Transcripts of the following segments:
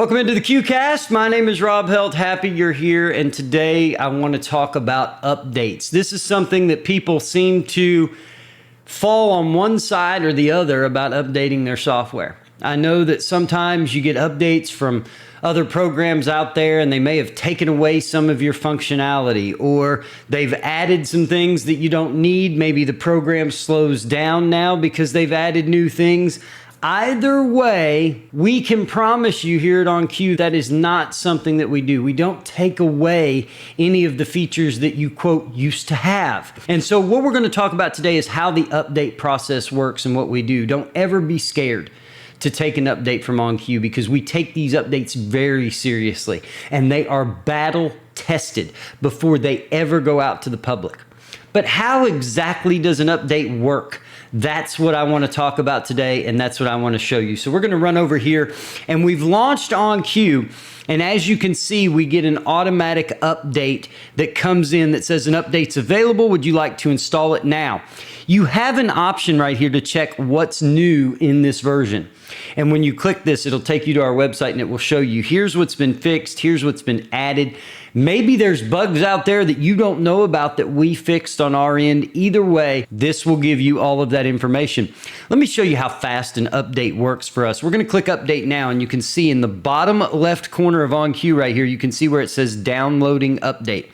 Welcome into the CueCast. My name is Rob Helt. Happy you're here. And today I want to talk about updates. This is something that people seem to fall on one side or the other about updating their software. I know that sometimes you get updates from other programs out there and they may have taken away some of your functionality, or they've added some things that you don't need. Maybe the program slows down now because they've added new things. Either way, we can promise you here at OnCue that is not something that we do. We don't take away any of the features that you, quote, used to have. And so what we're going to talk about today is how the update process works and what we do. Don't ever be scared to take an update from OnCue, because we take these updates very seriously and they are battle tested before they ever go out to the public. But how exactly does an update work? That's what I want to talk about today, and that's what I want to show you. So we're going to run over here, and we've launched OnCue, and as you can see, we get an automatic update that comes in that says an update's available. Would you like to install it now? You have an option right here to check what's new in this version. And when you click this, it'll take you to our website and it will show you here's what's been fixed, here's what's been added. Maybe there's bugs out there that you don't know about that we fixed on our end. Either way, this will give you all of that information. Let me show you how fast an update works for us. We're going to click update now, and you can see in the bottom left corner of OnCue right here, you can see where it says downloading update.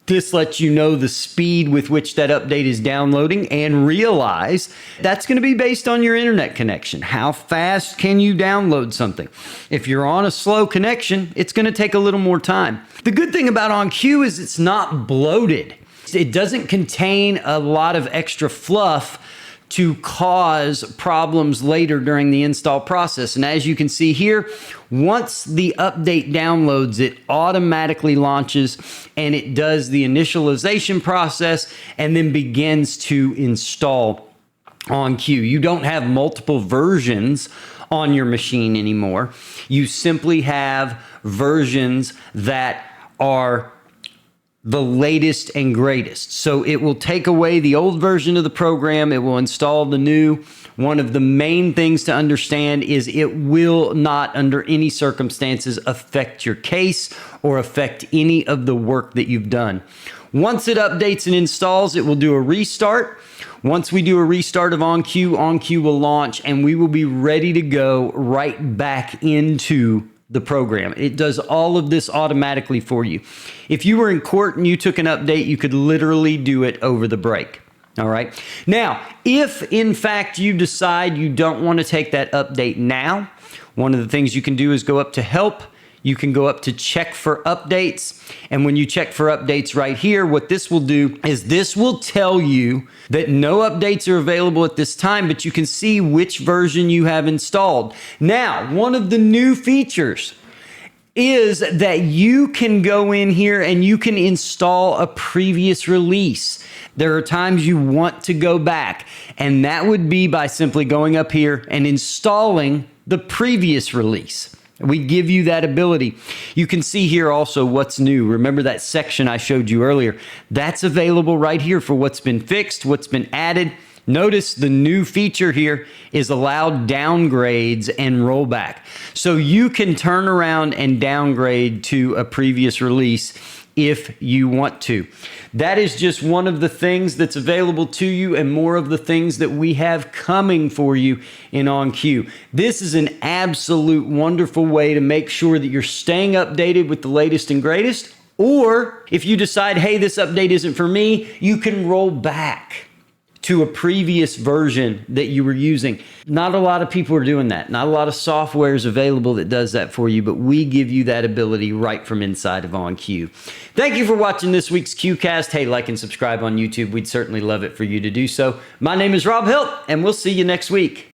This lets you know the speed with which that update is downloading, and realize that's going to be based on your internet connection. How fast can you download something? If you're on a slow connection, it's going to take a little more time. The good thing about OnCue is it's not bloated. It doesn't contain a lot of extra fluff to cause problems later during the install process. And as you can see here, once the update downloads, it automatically launches and it does the initialization process and then begins to install OnCue. You don't have multiple versions on your machine anymore. You simply have versions that are the latest and greatest. So it will take away the old version of the program. It will install the new. One of the main things to understand is it will not, under any circumstances, affect your case or affect any of the work that you've done. Once it updates and installs, it will do a restart. Once we do a restart of OnCue, OnCue will launch and we will be ready to go right back into the program. It does all of this automatically for you. If you were in court and you took an update, you could literally do it over the break. All right. Now, if in fact you decide you don't want to take that update now, one of the things you can do is go up to help. You can go up to check for updates. And when you check for updates right here, what this will do is this will tell you that no updates are available at this time, but you can see which version you have installed. Now, one of the new features is that you can go in here and you can install a previous release. There are times you want to go back, and that would be by simply going up here and installing the previous release. We give you that ability. You can see here also what's new. Remember that section I showed you earlier? That's available right here for what's been fixed, what's been added. Notice the new feature here is allowed downgrades and rollback. So you can turn around and downgrade to a previous release if you want to. That is just one of the things that's available to you, and more of the things that we have coming for you in OnCue. This is an absolute wonderful way to make sure that you're staying updated with the latest and greatest. Or if you decide, hey, this update isn't for me, you can roll back to a previous version that you were using. Not a lot of people are doing that. Not a lot of software is available that does that for you, but we give you that ability right from inside of OnCue. Thank you for watching this week's CueCast. Hey, like and subscribe on YouTube. We'd certainly love it for you to do so. My name is Rob Helt, and we'll see you next week.